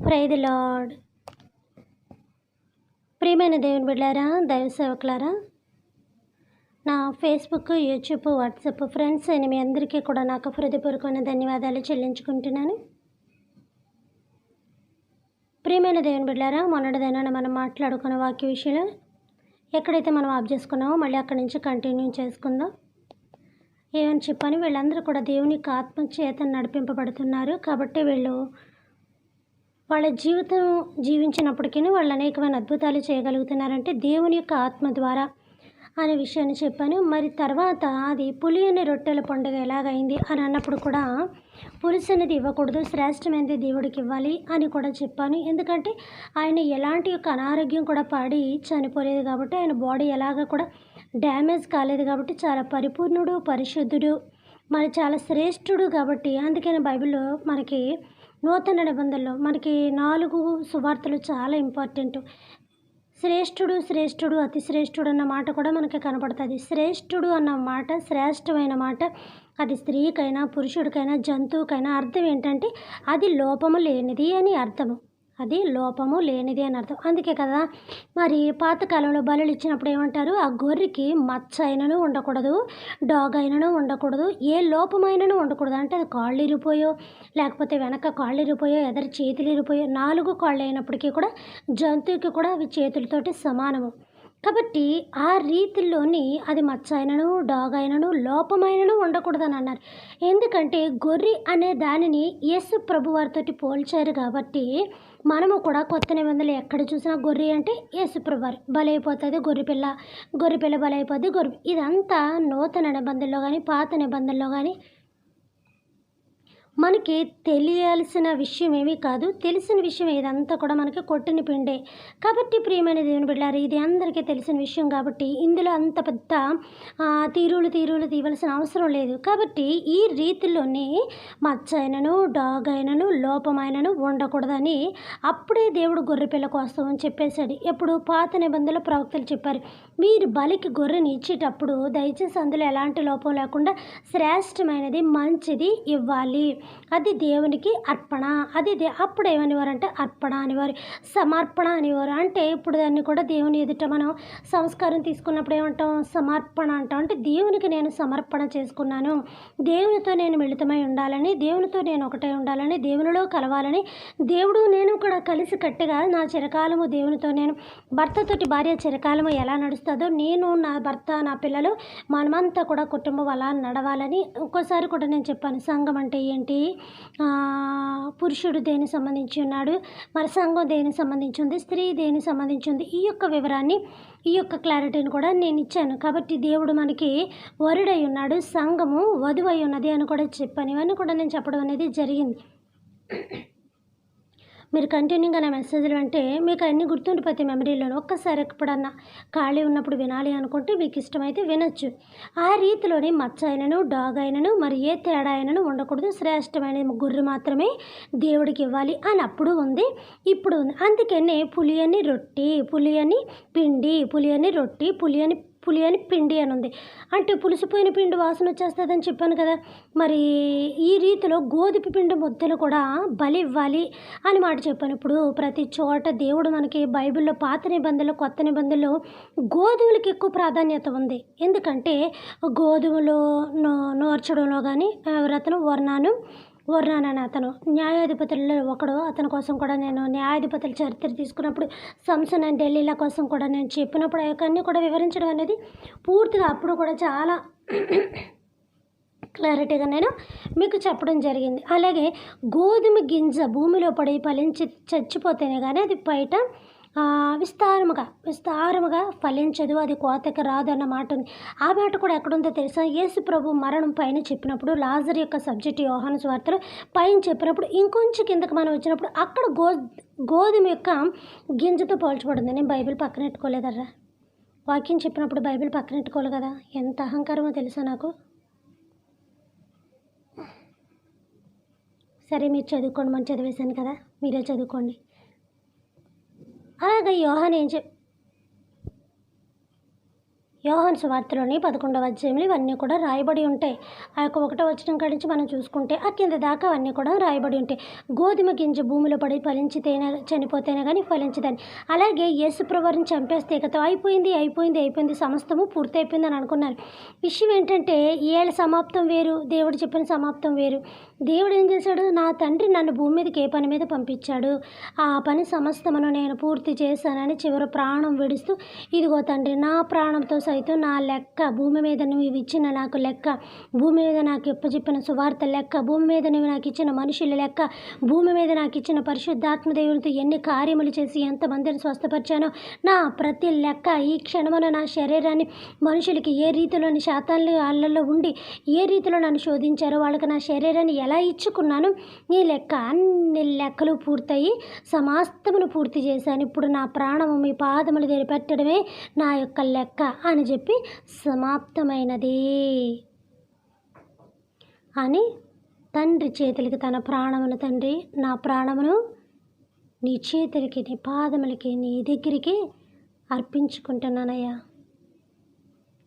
Praise the lord. ప్రియమైన దేవుని బిడ్డలారా, దైవ సేవకులారా, నా ఫేస్బుక్, యూట్యూబ్, వాట్సాప్ ఫ్రెండ్స్ అయిన మీ అందరికీ కూడా నాకు హృదయపూర్వకమైన ధన్యవాదాలు చెల్లించుకుంటున్నాను. ప్రియమైన దేవుని బిడ్డలారా, మొన్నటిదైనా మనం మాట్లాడుకున్న వాక్య విషయంలో ఎక్కడైతే మనం ఆఫ్ చేసుకున్నామో మళ్ళీ అక్కడి నుంచి కంటిన్యూ చేసుకుందాం. ఏమని చెప్పాను, వీళ్ళందరూ కూడా దేవుని యొక్క ఆత్మ చేత నడిపింపబడుతున్నారు. కాబట్టి వీళ్ళు వాళ్ళ జీవితం జీవించినప్పటికీ వాళ్ళు అనేకమైన అద్భుతాలు చేయగలుగుతున్నారంటే దేవుని యొక్క ఆత్మ ద్వారా అనే విషయాన్ని చెప్పాను. మరి తర్వాత అది పులియని రొట్టెల పండుగ ఎలాగైంది అని అన్నప్పుడు కూడా పులుసు అనేది ఇవ్వకూడదు, శ్రేష్టమైనది దేవుడికి ఇవ్వాలి అని కూడా చెప్పాను. ఎందుకంటే ఆయన ఎలాంటి యొక్క అనారోగ్యం కూడా పడి చనిపోలేదు కాబట్టి, ఆయన బాడీ ఎలాగ కూడా డ్యామేజ్ కాలేదు కాబట్టి చాలా పరిపూర్ణుడు, పరిశుద్ధుడు, మరి చాలా శ్రేష్ఠుడు. కాబట్టి అందుకని బైబిల్లో మనకి నూతన నిబంధనలో మనకి 4 సువార్తలు చాలా ఇంపార్టెంట్. శ్రేష్ఠుడు, అతి శ్రేష్ఠుడు అన్న మాట కూడా మనకి కనపడుతుంది. శ్రేష్ఠుడు అన్న మాట, శ్రేష్టమైన మాట, అది స్త్రీకైనా పురుషుడికైనా జంతువుకైనా అర్థం ఏంటంటే అది లోపము లేనిది అని అర్థము. అది లోపము లేనిది అని అర్థం. అందుకే కదా మరి పాతకాలంలో బలులు ఇచ్చినప్పుడు ఏమంటారు, ఆ గొర్రెకి మచ్చ అయినను ఉండకూడదు, డాగ్ అయినను ఉండకూడదు, ఏ లోపమైనను ఉండకూడదు. అంటే అది కాళ్ళు ఇరిపోయో, లేకపోతే వెనక కాళ్ళు ఇరిపోయో, ఎదరు చేతులు ఇరిపోయో, 4 కాళ్ళు అయినప్పటికీ కూడా జంతువుకి కూడా అవి చేతులతోటి సమానము. కాబట్టి ఆ రీతిలోని అది మచ్చ అయినను, డాగ్ అయినను, లోపమైనను ఉండకూడదని అన్నారు. ఎందుకంటే గొర్రె అనే దానిని యేసు ప్రభు వారితోటి పోల్చారు. కాబట్టి మనము కూడా కొత్త నిబంధనలు ఎక్కడ చూసినా గొర్రె అంటే యేసు ప్రభు వారు. బలైపోతుంది గొర్రెపిల్ల బలైపోద్ది గొర్రె. ఇదంతా నూతన నిబంధనలో కానీ పాత నిబంధనలో కానీ మనకి తెలియాల్సిన విషయం ఏమీ కాదు. తెలిసిన విషయం ఇదంతా కూడా మనకి కొట్టిన పిండే. కాబట్టి ప్రియమైన దేవుని బిడ్డలారా, ఇది అందరికీ తెలిసిన విషయం కాబట్టి ఇందులో అంత పెద్ద తీరులు తీయవలసిన అవసరం లేదు. కాబట్టి ఈ రీతిలోనే మచ్చ అయినను, డాగ్ అయినను, లోపమైనను ఉండకూడదని అప్పుడే దేవుడు గొర్రెపిల్ల కోసం అని చెప్పేశాడు. ఎప్పుడు పాత నిబంధనలో ప్రవక్తలు చెప్పారు, మీరు బలికి గొర్రెని ఇచ్చేటప్పుడు దయచేసి అందులో ఎలాంటి లోపం లేకుండా శ్రేష్టమైనది మంచిది ఇవ్వాలి, అది దేవునికి అర్పణ. అది అప్పుడు ఏమనేవారంటే అర్పణ అనేవారు, సమర్పణ అనేవారు. అంటే ఇప్పుడు దాన్ని కూడా దేవుని ఎదుట మనం సంస్కారం తీసుకున్నప్పుడు ఏమంటాం, సమర్పణ అంటాం. అంటే దేవునికి నేను సమర్పణ చేసుకున్నాను, దేవునితో నేను మిళితమై ఉండాలని, దేవునితో నేను ఒకటే ఉండాలని, దేవునిలో కలవాలని, దేవుడు నేను కూడా కలిసి కట్టుగా నా చిరకాలము దేవునితో, నేను భర్తతోటి భార్య చిరకాలము ఎలా నడుస్తుందో నేను, నా భర్త, నా పిల్లలు, మనమంతా కూడా కుటుంబం అలా నడవాలని. ఒక్కోసారి కూడా నేను చెప్పాను, సంఘం అంటే ఏంటి, పురుషుడు దేనికి సంబంధించి ఉన్నాడు, మరి సంఘం దేనికి సంబంధించి ఉంది, స్త్రీ దేనికి సంబంధించి ఉంది, ఈ యొక్క వివరాన్ని, ఈ యొక్క క్లారిటీని కూడా నేను ఇచ్చాను. కాబట్టి దేవుడు మనకి వరుడై ఉన్నాడు, సంఘము వధువై ఉన్నది అని కూడా చెప్పాను. ఇవన్నీ కూడా నేను చెప్పడం అనేది జరిగింది. మీరు కంటిన్యూగా నా మెసేజ్లు అంటే మీకు అన్నీ గుర్తుండిపోతే మెమరీలో ఒక్కసారి ఎప్పుడన్నా ఖాళీ ఉన్నప్పుడు వినాలి అనుకుంటే మీకు ఇష్టమైతే వినొచ్చు. ఆ రీతిలోనే మచ్చ అయినను, డాగ్ అయినను, మరి ఏ తేడా అయినను ఉండకూడదు, శ్రేష్టమైన గొర్రె మాత్రమే దేవుడికి ఇవ్వాలి అని అప్పుడు ఉంది, ఇప్పుడు ఉంది. అందుకనే పులి అని రొట్టి, పులి అని పిండి, పులి అని రొట్టి, పులి అని పిండి అని ఉంది. అంటే పులిసిపోయిన పిండి వాసన వచ్చేస్తుందని చెప్పాను కదా. మరి ఈ రీతిలో గోధుమ పిండి ముద్దలు కూడా బలి ఇవ్వాలి అని మాట చెప్పాను. ఇప్పుడు ప్రతి చోట దేవుడు మనకి బైబిల్లో పాత నిబంధనలు, కొత్త నిబంధనలు గోధుమలకి ఎక్కువ ప్రాధాన్యత ఉంది. ఎందుకంటే గోధుమలు నూర్చడంలో కానీ ఎవరతను వర్ణాన్ అని అతను న్యాయాధిపతుల్లో ఒకడు, అతని కోసం కూడా నేను న్యాయాధిపతుల చరిత్ర తీసుకున్నప్పుడు సంసన్ అండ్ ఢిల్లీల కోసం కూడా నేను చెప్పినప్పుడు అవన్నీ కూడా వివరించడం అనేది పూర్తిగా అప్పుడు కూడా చాలా క్లారిటీగా నేను మీకు చెప్పడం జరిగింది. అలాగే గోధుమ గింజ భూమిలో పడి ఫలించి చచ్చిపోతేనే కానీ అది బయట విస్తారముగా ఫలించదు, అది కోతకి రాదు అన్న మాట ఉంది. ఆ మాట కూడా ఎక్కడుందో తెలుసా, యేసు ప్రభు మరణం పైన చెప్పినప్పుడు, లాజరు యొక్క సబ్జెక్ట్ యోహాను సువార్తలో పైన చెప్పినప్పుడు, ఇంకొంచెం కిందకి మనం వచ్చినప్పుడు అక్కడ గోధుమ యొక్క గింజతో పోల్చబడింది. నేను బైబిల్ పక్కన పెట్టుకోలేదర్రా, వాక్యం చెప్పినప్పుడు బైబిల్ పక్కన పెట్టుకోవాలి కదా. ఎంత అహంకారమో తెలుసా నాకు. సరే మీరు చదువుకోండి, మనం చదివేశాను కదా, మీరే చదువుకోండి. అలాగే యోహాను సువార్తలోని 11వ అధ్యాయంలో ఇవన్నీ కూడా రాయబడి ఉంటాయి. ఆ యొక్క 1వ వచనం కాడి నుంచి మనం చూసుకుంటే ఆ కింద దాకా అవన్నీ కూడా రాయబడి ఉంటాయి. గోధుమ గింజ భూమిలో పడి ఫలించితేనే చనిపోతేనే కానీ ఫలించదని. అలాగే యేసుప్రభుని చంపేస్తే కదా అయిపోయింది సమస్తము పూర్తయిపోయింది అని అనుకున్నారు. విషయం ఏంటంటే ఏళ్ళ సమాప్తం వేరు, దేవుడు చెప్పిన సమాప్తం వేరు. దేవుడు ఏం చేశాడు, నా తండ్రి నన్ను భూమి మీదకి ఏ పని మీద పంపించాడు, ఆ పని సమస్తమును నేను పూర్తి చేశానని చివరి ప్రాణం విడుస్తూ, ఇదిగో తండ్రి నా ప్రాణంతో సైతం నా లెక్క, భూమి మీద నువ్వు ఇచ్చిన నాకు లెక్క, భూమి మీద నాకు చెప్పిన సువార్త లెక్క, భూమి మీద నువ్వు నాకు ఇచ్చిన మనుషుల లెక్క, భూమి మీద నాకు ఇచ్చిన పరిశుద్ధాత్మ దేవునితో ఎన్ని కార్యములు చేసి ఎంతమందిని స్వస్థపరిచానో నా ప్రతి లెక్క, ఈ క్షణమున నా శరీరాన్ని మనుషులకి ఏ రీతిలోని శాతాలు వాళ్ళల్లో ఉండి ఏ రీతిలో నన్ను శోధించారో వాళ్ళకి నా శరీరాన్ని ఎలా ఇచ్చుకున్నాను, నీ లెక్క అన్ని లెక్కలు పూర్తయి సమస్తమును పూర్తి చేశాను. ఇప్పుడు నా ప్రాణము మీ పాదములు దగ్గర పెట్టడమే నా యొక్క లెక్క అని చెప్పి సమాప్తమైనది అని తండ్రి చేతులకి తన ప్రాణమును, తండ్రి నా ప్రాణమును నీ చేతులకి, నీ పాదములకి, నీ దగ్గరికి అర్పించుకుంటున్నానయ్యా.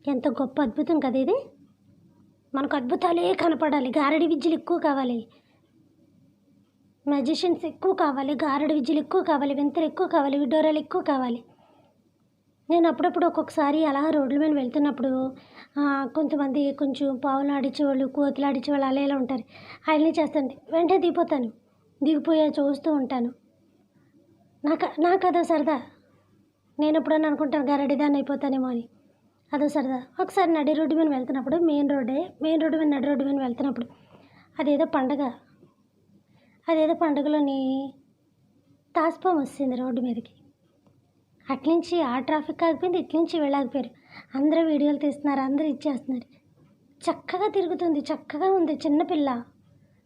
ఎంత గొప్ప అద్భుతం కదా ఇది. మనకు అద్భుతాలే కనపడాలి, గారడి విద్యలు ఎక్కువ కావాలి, మ్యాజిషియన్స్ ఎక్కువ కావాలి, గారడి విద్యలు ఎక్కువ కావాలి, వింతలు ఎక్కువ కావాలి, విడ్డూరాలు ఎక్కువ కావాలి. నేను అప్పుడప్పుడు ఒక్కొక్కసారి అలా రోడ్ల మీద వెళ్తున్నప్పుడు కొంతమంది కొంచెం పావులు ఆడించేవాళ్ళు, కోతులు ఆడించేవాళ్ళు అలా ఇలా ఉంటారు. ఆయన్ని చేస్తాను, వెంటనే దిగిపోయా చూస్తూ ఉంటాను. నాకు అదో సరదా. నేను ఎప్పుడన్నా అనుకుంటాను గారడిదాన్ని అయిపోతానేమో అని, అదో సరదా. ఒకసారి నడి రోడ్డు మీద వెళ్తున్నప్పుడు, మెయిన్ రోడ్డు మీద నడి రోడ్డు మీద వెళ్తున్నప్పుడు అదేదో పండగలోని తాస్పాము వస్తుంది రోడ్డు మీదకి. అట్నుంచి ఆ ట్రాఫిక్ ఆగిపోయింది, ఇట్నుంచి వెళ్ళాగిపోయారు. అందరూ వీడియోలు తీస్తున్నారు, అందరూ ఇచ్చేస్తున్నారు. చక్కగా తిరుగుతుంది, చక్కగా ఉంది చిన్నపిల్ల.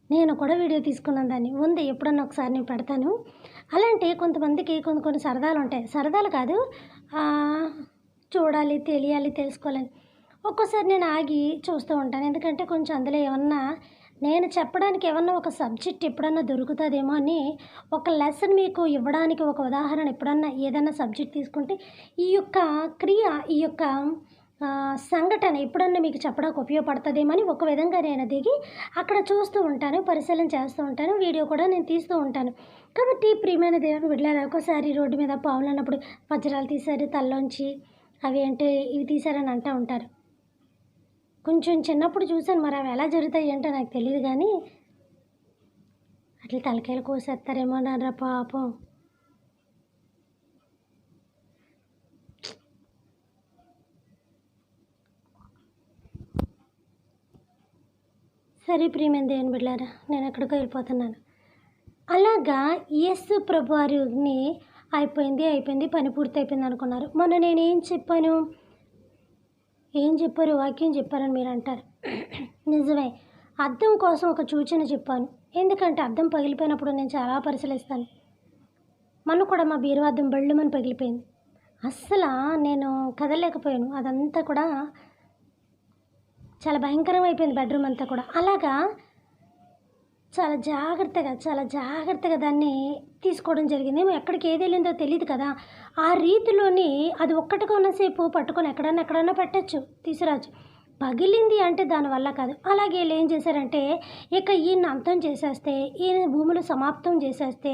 నేను కూడా వీడియో తీసుకున్నాను, దాన్ని ఉంది, ఎప్పుడన్నా ఒకసారి నేను పెడతాను. అలాంటి కొంతమందికి కొన్ని సరదాలు ఉంటాయి. సరదాలు కాదు, చూడాలి, తెలియాలి, తెలుసుకోవాలని. ఒక్కోసారి నేను ఆగి చూస్తూ ఉంటాను. ఎందుకంటే కొంచెం అందులో ఏమన్నా నేను చెప్పడానికి ఏమన్నా ఒక సబ్జెక్ట్ ఎప్పుడన్నా దొరుకుతుందేమో అని, ఒక లెసన్ మీకు ఇవ్వడానికి ఒక ఉదాహరణ ఎప్పుడన్నా ఏదన్నా సబ్జెక్ట్ తీసుకుంటే ఈ యొక్క క్రియ, ఈ యొక్క సంఘటన ఎప్పుడన్నా మీకు చెప్పడానికి ఉపయోగపడుతుందేమో అని ఒక విధంగా నేను దిగి అక్కడ చూస్తూ ఉంటాను, పరిశీలన చేస్తూ ఉంటాను, వీడియో కూడా నేను తీస్తూ ఉంటాను. కాబట్టి ప్రియమైన దేవుని బిడ్డలారా, ఒక్కోసారి రోడ్డు మీద పావులు అన్నప్పుడు వజ్రాలు తీశారు తల్లోంచి, అవి అంటే ఇవి తీశారని అంటూ ఉంటారు. కొంచెం చిన్నప్పుడు చూశాను, మరి అవి ఎలా జరుగుతాయి ఏంటో నాకు తెలియదు. కానీ అట్లా తలకాయలు కోసేస్తారేమో అన్నారా పాపం. సరే ప్రియమైన దేవుని బిడ్డలారా, నేను ఎక్కడికో వెళ్ళిపోతున్నాను. అలాగా యేసు ప్రభు వారిని అయిపోయింది, పని పూర్తి అయిపోయింది అనుకున్నారు. మొన్న నేను ఏం చెప్పారు, వాక్యం చెప్పారని మీరు అంటారు. నిజమే, అద్దం కోసం ఒక సూచన చెప్పాను. ఎందుకంటే అద్దం పగిలిపోయినప్పుడు నేను చాలా పరిశీలిస్తాను. మొన్న కూడా మా బీరువా అద్దం బళ్ళుమని పగిలిపోయింది. అస్సలు నేను కదలలేకపోయాను. అదంతా కూడా చాలా భయంకరం అయిపోయింది, బెడ్రూమ్ అంతా కూడా. అలాగా చాలా జాగ్రత్తగా దాన్ని తీసుకోవడం జరిగింది. ఎక్కడికి ఏది వెళ్ళిందో తెలియదు కదా. ఆ రీతిలోని అది ఒక్కటిగా ఉన్నసేపు పట్టుకొని ఎక్కడన్నా పెట్టచ్చు, తీసుకురావచ్చు. పగిలింది అంటే దానివల్ల కాదు. అలాగే వీళ్ళు ఏం చేశారంటే, ఇక ఈయన అంతం చేసేస్తే, ఈయన భూమిలో సమాప్తం చేసేస్తే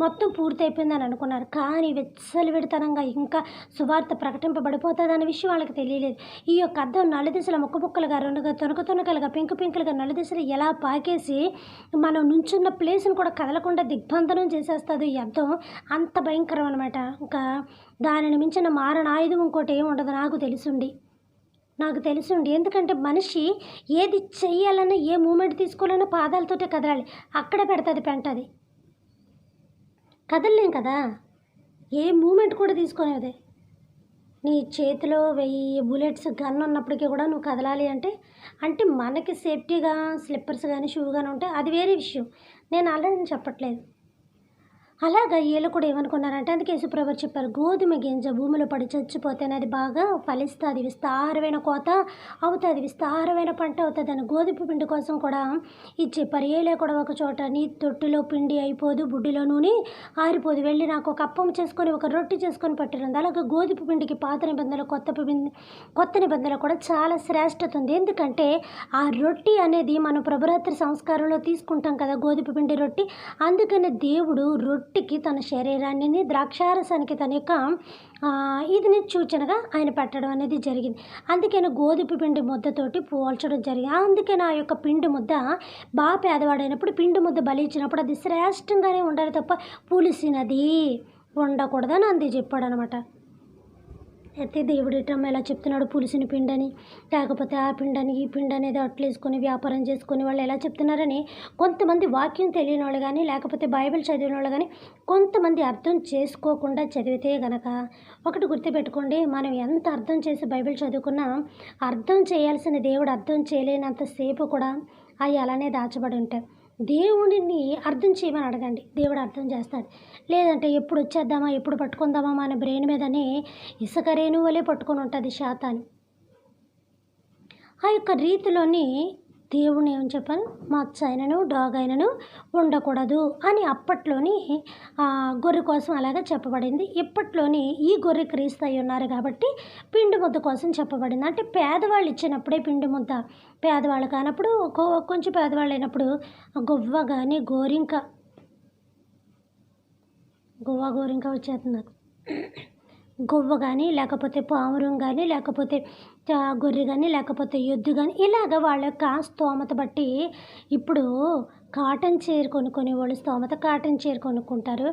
మొత్తం పూర్తయిపోయిందని అనుకున్నారు. కానీ విచ్చలవిడితనంగా ఇంకా సువార్త ప్రకటింపబడిపోతుందనే విషయం వాళ్ళకి తెలియలేదు. ఈ యొక్క అద్దం నలుదిశల ముక్కలుగా రెండుగా తునకలుగా పింకులుగా నలుదిశలు ఎలా పాకేసి మనం నుంచున్న ప్లేస్ని కూడా కదలకుండా దిగ్బంధనం చేసేస్తుంది ఈ అద్దం. అంత భయంకరం అనమాట. ఇంకా దానిని మించిన మారణ ఆయుధం ఇంకోటి ఏమి ఉండదు నాకు తెలుసుండి. ఎందుకంటే మనిషి ఏది చెయ్యాలన్నా, ఏ మూమెంట్ తీసుకోవాలన్నా పాదాలతోటే కదలాలి. అక్కడ పెడుతుంది పెంటది, కదలలేం కదా. ఏ మూమెంట్ కూడా తీసుకునేది. నీ చేతిలో 1000 బుల్లెట్స్ గన్ ఉన్నప్పటికీ కూడా నువ్వు కదలాలి అంటే మనకి సేఫ్టీగా స్లిప్పర్స్ కానీ షూ కానీ ఉంటే అది వేరే విషయం. నేను అలాగే చెప్పట్లేదు. అలాగా వీళ్ళు కూడా ఏమనుకున్నారంటే అందుకే యేసుప్రభు చెప్పారు, గోధుమ గింజ భూమిలో పడి చచ్చిపోతేనే అది బాగా ఫలిస్తుంది, విస్తారమైన కోత అవుతుంది, విస్తారమైన పంట అవుతుంది అని గోధుమ పిండి కోసం కూడా ఇది చెప్పారు. ఏలే కూడా ఒక చోట నీ తొట్టిలో పిండి అయిపోదు, బుడ్డిలో నూనె ఆరిపోదు, వెళ్ళి నాకు ఒక అప్పం చేసుకొని ఒక రొట్టె చేసుకొని పట్టిరంది. అలాగే గోధుమ పిండికి పాత నిబంధనలు కొత్త నిబంధనలు కూడా చాలా శ్రేష్టత ఉంది. ఎందుకంటే ఆ రొట్టె అనేది మనం ప్రభురాత్రి సంస్కారంలో తీసుకుంటాం కదా, గోధుమ పిండి రొట్టె. అందుకని దేవుడు రొట్టెకి తన శరీరాన్ని, ద్రాక్షారసానికి తన యొక్క ఇదిని సూచనగా ఆయన పెట్టడం అనేది జరిగింది. అందుకని గోధుమ పిండి ముద్దతోటి పోల్చడం జరిగింది. అందుకని ఆ యొక్క పిండి ముద్ద బాగా పేదవాడైనప్పుడు పిండి ముద్ద బలి ఇచ్చినప్పుడు అది శ్రేష్టంగానే ఉండాలి తప్ప పులిసినది ఉండకూడదని అంది చెప్పాడు అనమాట. అయితే దేవుడు ఇటమ్మ ఎలా చెప్తున్నాడు, పులిసిన పిండని, లేకపోతే ఆ పిండని ఈ పిండి అనేది అట్లేసుకొని వ్యాపారం చేసుకుని వాళ్ళు ఎలా చెప్తున్నారని కొంతమంది వాక్యం తెలియని వాళ్ళు కానీ, లేకపోతే బైబిల్ చదివిన వాళ్ళు కానీ కొంతమంది అర్థం చేసుకోకుండా చదివితే గనక ఒకటి గుర్తుపెట్టుకోండి, మనం ఎంత అర్థం చేసి బైబిల్ చదువుకున్నా అర్థం చేయాల్సిన దేవుడు అర్థం చేయలేనంతసేపు కూడా అవి అలానే దాచబడి ఉంటాయి. దేవుడిని అర్థం చేయమని అడగండి, దేవుడు అర్థం చేస్తాడు. లేదంటే ఎప్పుడు వచ్చేద్దామా, ఎప్పుడు పట్టుకుందామా మన బ్రెయిన్ మీదనే ఇసుక రేణువులే పట్టుకొని ఉంటుంది శాతాన్ని. ఆ యొక్క రీతిలోని దేవుని ఏమని చెప్పాను, మచ్చ అయినను డాగ్ అయినను ఉండకూడదు అని అప్పట్లోని గొర్రె కోసం అలాగే చెప్పబడింది. ఇప్పట్లోని ఈ గొర్రె క్రీస్తు అయి ఉన్నారు కాబట్టి పిండి ముద్ద కోసం చెప్పబడింది. అంటే పేదవాళ్ళు ఇచ్చినప్పుడే పిండి ముద్ద, పేదవాళ్ళు కానప్పుడు కొంచెం పేదవాళ్ళు అయినప్పుడు గువ్వ కానీ గోరింక వచ్చేస్తుంది నాకు, గువ్వ కానీ లేకపోతే పావురం కానీ లేకపోతే గొర్రె కానీ లేకపోతే ఎద్దు కానీ ఇలాగ వాళ్ళ యొక్క స్తోమత బట్టి ఇప్పుడు కాటన్ చీర కొనుక్కునేవాళ్ళు స్తోమత కాటన్ చీర కొనుక్కుంటారు,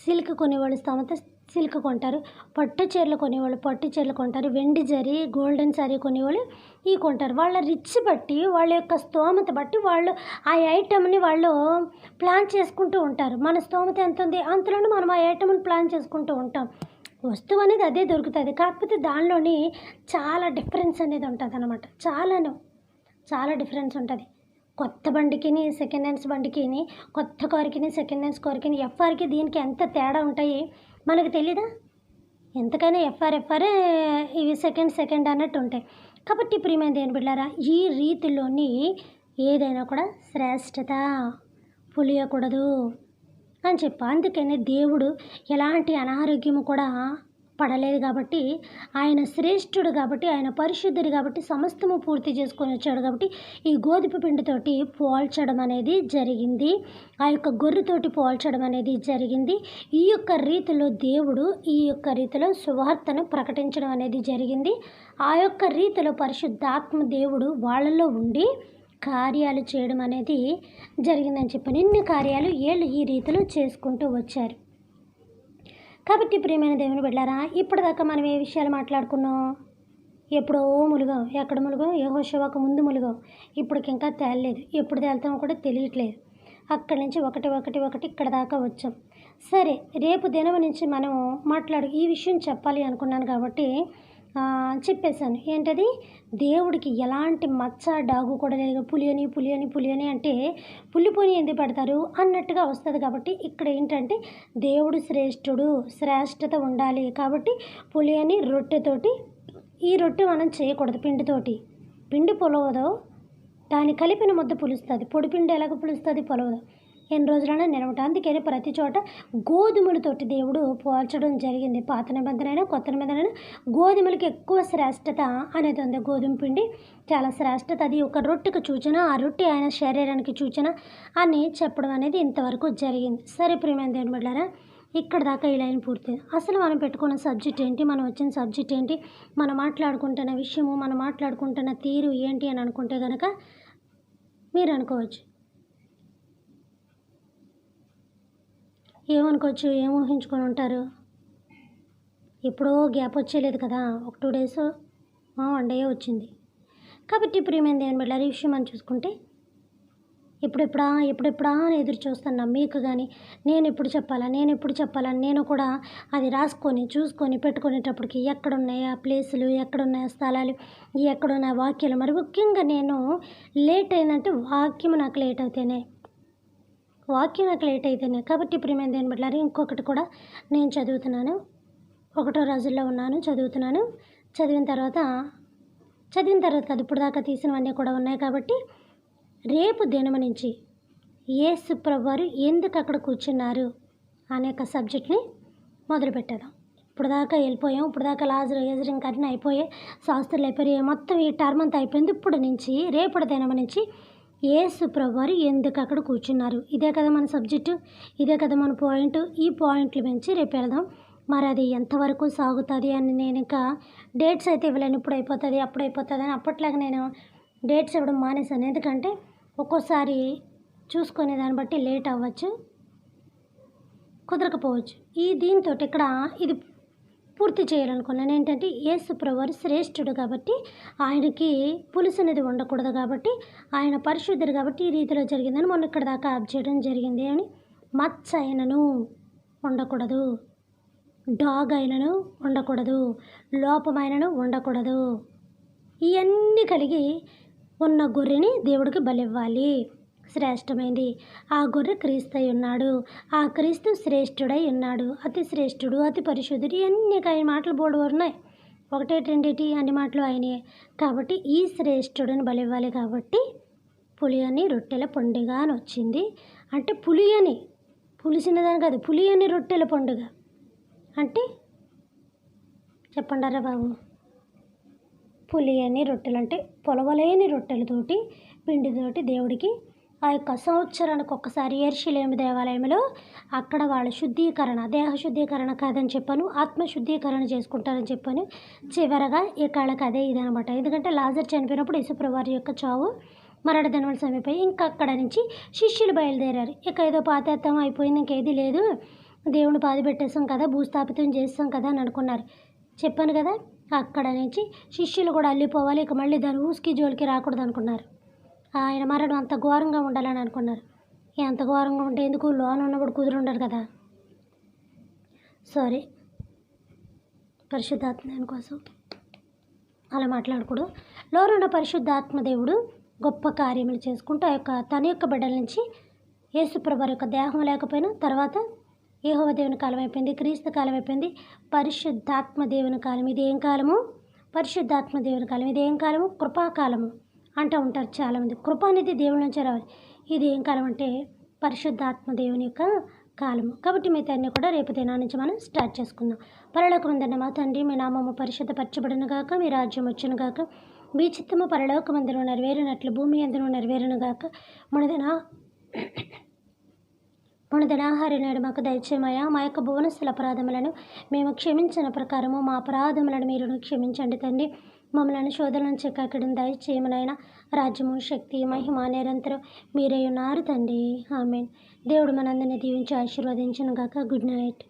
సిల్క్ కొనేవాళ్ళు స్తోమత సిల్క్ కొంటారు, పట్టు చీరలు కొనేవాళ్ళు పట్టు చీరలు కొంటారు, వెండి జరీ గోల్డెన్ సారీ కొనేవాళ్ళు ఇవి కొంటారు. వాళ్ళ రిచ్ బట్టి వాళ్ళ యొక్క స్తోమత బట్టి వాళ్ళు ఆ ఐటమ్ని వాళ్ళు ప్లాన్ చేసుకుంటూ ఉంటారు. మన స్తోమత ఎంత ఉంది అంతలోనే మనం ఆ ఐటమ్ని ప్లాన్ చేసుకుంటూ ఉంటాం. వస్తువు అనేది అదే దొరుకుతుంది, కాకపోతే దానిలోని చాలా డిఫరెన్స్ అనేది ఉంటుంది అన్నమాట. చాలా డిఫరెన్స్ ఉంటుంది. కొత్త బండికిని సెకండ్ హ్యాండ్స్ బండికిని, కొత్త కారుకిని సెకండ్ హ్యాండ్స్ కారుకిని, ఎఫ్ఆర్కి దీనికి ఎంత తేడా ఉంటాయి మనకు తెలీదా? ఎంతకైనా ఎఫ్ఆర్ ఇవి సెకండ్ అన్నట్టు ఉంటాయి. కాబట్టి ప్రియమైన దేవుని బిడ్డలారా, ఈ రీతిలోని ఏదైనా కూడా శ్రేష్టత పులియకూడదు అని చెప్పి, అందుకని దేవుడు ఎలాంటి అనారోగ్యము కూడా పడలేదు కాబట్టి, ఆయన శ్రేష్ఠుడు కాబట్టి, ఆయన పరిశుద్ధుడు కాబట్టి, సమస్తము పూర్తి చేసుకొని వచ్చాడు కాబట్టి ఈ గోధుమ పిండితోటి పోల్చడం అనేది జరిగింది, ఆ యొక్క గొర్రెతోటి పోల్చడం అనేది జరిగింది. ఈ యొక్క రీతిలో దేవుడు ఈ యొక్క రీతిలో సువార్తను ప్రకటించడం అనేది జరిగింది. ఆ యొక్క రీతిలో పరిశుద్ధాత్మ దేవుడు వాళ్ళలో ఉండి కార్యాలు చేయడం అనేది జరిగిందని చెప్పాను. ఇన్ని కార్యాలు వీళ్ళు ఈ రీతిలో చేసుకుంటూ వచ్చారు. కాబట్టి ప్రియమైన దేవుని బిడ్డలారా, ఇప్పటిదాకా మనం ఏ విషయాలు మాట్లాడుకున్నాం? ఎప్పుడో ములుగాం, ఎక్కడ ములుగాం? యెహోషువకు ముందు ములుగాం, ఇప్పటికి ఇంకా తేలలేదు, ఎప్పుడు తేలుతామో కూడా తెలియట్లేదు. అక్కడి నుంచి ఒకటి ఇక్కడ దాకా వచ్చాం. సరే, రేపు దినం నుంచి మనం ఈ విషయం చెప్పాలి అనుకున్నాను కాబట్టి చెప్పేశాను. ఏంటది? దేవుడికి ఎలాంటి మచ్చ డాగు కూడా లేదు. పులియని అంటే పులిపోని ఎందుకు పెడతారు అన్నట్టుగా వస్తుంది. కాబట్టి ఇక్కడ ఏంటంటే దేవుడు శ్రేష్ఠుడు, శ్రేష్టత ఉండాలి కాబట్టి పులియని రొట్టెతోటి, ఈ రొట్టె మనం చేయకూడదు పిండితోటి. పిండి పొలవదో దాన్ని కలిపిన ముద్ద పులుస్తుంది, పొడి పిండి ఎలాగ పులుస్తుంది? పొలవదు. ఎన్ని రోజులైనా నిలవట. అందుకని ప్రతి చోట గోధుమలతోటి దేవుడు పోల్చడం జరిగింది. పాత నిబంధనైనా కొత్త నిబంధనైనా గోధుమలకి ఎక్కువ శ్రేష్టత అనేది ఉంది. గోధుమ పిండి చాలా శ్రేష్టత, అది ఒక రొట్టెకి సూచన, ఆ రొట్టె ఆయన శరీరానికి సూచన అని చెప్పడం అనేది ఇంతవరకు జరిగింది. సరే ప్రియమైన దేవుని బిడ్డలారా, ఇక్కడ దాకా ఈ లైన్ పూర్తయింది. అసలు మనం పెట్టుకున్న సబ్జెక్ట్ ఏంటి, మనం వచ్చిన సబ్జెక్ట్ ఏంటి, మనం మాట్లాడుకుంటున్న విషయము, మనం మాట్లాడుకుంటున్న తీరు ఏంటి అని అనుకుంటే కనుక మీరు అనుకోవచ్చు, ఏమనుకోవచ్చు, ఏం ఊహించుకొని ఉంటారు? ఎప్పుడో గ్యాప్ వచ్చేలేదు కదా, ఒక 2 days 1 day వచ్చింది. కాబట్టి ప్రియమైన దేవుని బిడ్డలారా, ఈ విషయం మనం చూసుకుంటే ఎప్పుడెప్పుడా అని ఎదురు చూస్తున్నాం. మీకు కానీ నేను ఎప్పుడు చెప్పాలని నేను కూడా అది రాసుకొని చూసుకొని పెట్టుకునేటప్పటికి ఎక్కడున్నాయి ఆ ప్లేసులు, ఎక్కడున్నాయి ఆ స్థలాలు, ఎక్కడున్నాయి వాక్యాలు. మరి ముఖ్యంగా నేను లేట్ అయిందంటే వాక్యం నాకు లేట్ అవుతేనే. వాక్యం నాకు లేట్ అయితేనే. కాబట్టి ప్రియమైన దేవుని బిడ్డలారా, ఇంకొకటి కూడా నేను చదువుతున్నాను. 1 రాజుల్లో ఉన్నాను, చదువుతున్నాను. చదివిన తర్వాత కాదు, ఇప్పుడు దాకా తీసినవన్నీ కూడా ఉన్నాయి. కాబట్టి రేపు దినము నుంచి యేసు ప్రభువారు ఎందుకు అక్కడ కూర్చున్నారు అనే ఒక సబ్జెక్ట్ని మొదలుపెట్టేద్దాం. ఇప్పుడు దాకా వెళ్ళిపోయాం. ఇప్పుడు దాకా లాజరు ఇంకా అన్నీ అయిపోయాయి, శాస్త్రులు అయిపోయాయి, మొత్తం ఈ టర్మ్ అంతా అయిపోయింది. ఇప్పుడు నుంచి రేపటి దినం నుంచి యేసు ప్రభువారు ఎందుకు అక్కడ కూర్చున్నారు, ఇదే కదా మన సబ్జెక్టు, ఇదే కదా మన పాయింట్. ఈ పాయింట్లు పెంచి రేపు వెళదాం. మరి అది ఎంతవరకు సాగుతుంది అని నేను ఇంకా డేట్స్ అయితే ఇవ్వలేను. ఇప్పుడు అయిపోతుంది, అప్పుడు అయిపోతుంది అని. అప్పట్లాగా నేను డేట్స్ ఇవ్వడం మానేశాను. ఎందుకంటే ఒక్కోసారి చూసుకునే దాన్ని బట్టి లేట్ అవ్వచ్చు, కుదరకపోవచ్చు. దీంతో ఇక్కడ ఇది పూర్తి చేయాలనుకున్నాను. ఏంటంటే యేసు ప్రభువారు శ్రేష్ఠుడు కాబట్టి ఆయనకి పులుసు అనేది ఉండకూడదు, కాబట్టి ఆయన పరిశుద్ధుడు కాబట్టి ఈ రీతిలో జరిగిందని మొన్న ఇక్కడ దాకా ఆప్ చేయడం జరిగింది. అని మచ్చ అయినను ఉండకూడదు, డాగ్ అయినను ఉండకూడదు, లోపమైనను ఉండకూడదు. ఇవన్నీ కలిగి ఉన్న గొర్రెని దేవుడికి బలివ్వాలి, శ్రేష్టమైంది. ఆ గొర్రె క్రీస్తు అయి ఉన్నాడు, ఆ క్రీస్తు శ్రేష్ఠుడై ఉన్నాడు, అతి శ్రేష్ఠుడు, అతి పరిశుద్ధుడు. ఇవన్నీ ఆయన మాటలు బోర్డు ఉన్నాయి, ఒకటేటి రెండేటి అన్ని మాటలు ఆయనే. కాబట్టి ఈ శ్రేష్ఠుడిని బలివ్వాలి. కాబట్టి పులియని రొట్టెల పండుగ అని వచ్చింది. అంటే పులియని, పులిసినదాని కాదు, పులియని రొట్టెల పండుగ అంటే చెప్పండారా బాబు. పులియని రొట్టెలు అంటే పొలవలేని రొట్టెలతోటి, పిండితోటి దేవుడికి ఆ యొక్క సంవత్సరానికి ఒక్కసారి యెరూషలేము దేవాలయంలో అక్కడ వాళ్ళ శుద్ధీకరణ, దేహ శుద్ధీకరణ కాదని చెప్పాను, ఆత్మ శుద్ధీకరణ చేసుకుంటారని చెప్పాను. చివరగా ఈ కాళ్ళకి అదే ఇదనమాట. ఎందుకంటే లాజరు చనిపోయినప్పుడు యేసుప్రభువారి యొక్క చావు మరణ దినములు సమీపై ఇంకా అక్కడ నుంచి శిష్యులు బయలుదేరారు. ఇక ఏదో పాతేత్తం అయిపోయింది, ఇంకేది లేదు, దేవుని బాధ పెట్టేస్తాం కదా, భూస్థాపితం చేస్తాం కదా అని అనుకున్నారు. చెప్పాను కదా, అక్కడ నుంచి శిష్యులు కూడా అల్లిపోవాలి, ఇక మళ్ళీ దాని ఊసుకి జోలికి రాకూడదు అనుకున్నారు. ఆయన మరణం అంత ఘోరంగా ఉండాలని అనుకున్నారు. ఎంత ఘోరంగా ఉంటే ఎందుకు, లోన ఉన్నప్పుడు కుదురుండరు కదా. సారీ, పరిశుద్ధాత్మ దేవుని కోసం అలా మాట్లాడకూడదు. లోనున్న పరిశుద్ధాత్మ దేవుడు గొప్ప కార్యములు చేసుకుంటూ ఆ యొక్క తన యొక్క బిడ్డల నుంచి యేసుప్రభువారి యొక్క దేహం లేకపోయినా తర్వాత యెహోవా దేవుని కాలం అయిపోయింది, క్రీస్తు కాలం అయిపోయింది, పరిశుద్ధాత్మ దేవుని కాలం. ఇది ఏం కాలము? పరిశుద్ధాత్మ దేవుని కాలం. ఇది ఏం కాలము? కృపాకాలము అంటూ ఉంటారు చాలామంది. కృప అనేది దేవుని నుంచి రావాలి. ఇది ఏం కాలం అంటే పరిశుద్ధాత్మ దేవుని యొక్క కాలము. కాబట్టి మిగతాన్ని కూడా రేపు దినా నుంచి మనం స్టార్ట్ చేసుకుందాం. పరలోకమందున్న మా తండ్రి, మీ నామము పరిశుద్ధపరచబడును గాక, మీ రాజ్యం వచ్చును గాక, మీ చిత్తము పరలోకమందును నెరవేరినట్లు భూమి యందును నెరవేరును గాక. మనదినాహార నేడు మాకు దయచేయమయ్యా. మా యొక్క భువనస్థల అపరాధములను మేము క్షమించిన ప్రకారము మా అపరాధములను మీరు క్షమించండి తండ్రి. మమ్మల్ని శోధన నుంచి కాకిడిని దయచేయమనైనా. రాజ్యము, శక్తి, మహిమ నిరంతరం మీరే ఉన్నారు తండ్రి. ఆమేన్. దేవుడు మనందరినీ దీవించి ఆశీర్వదించును గాక. Good night.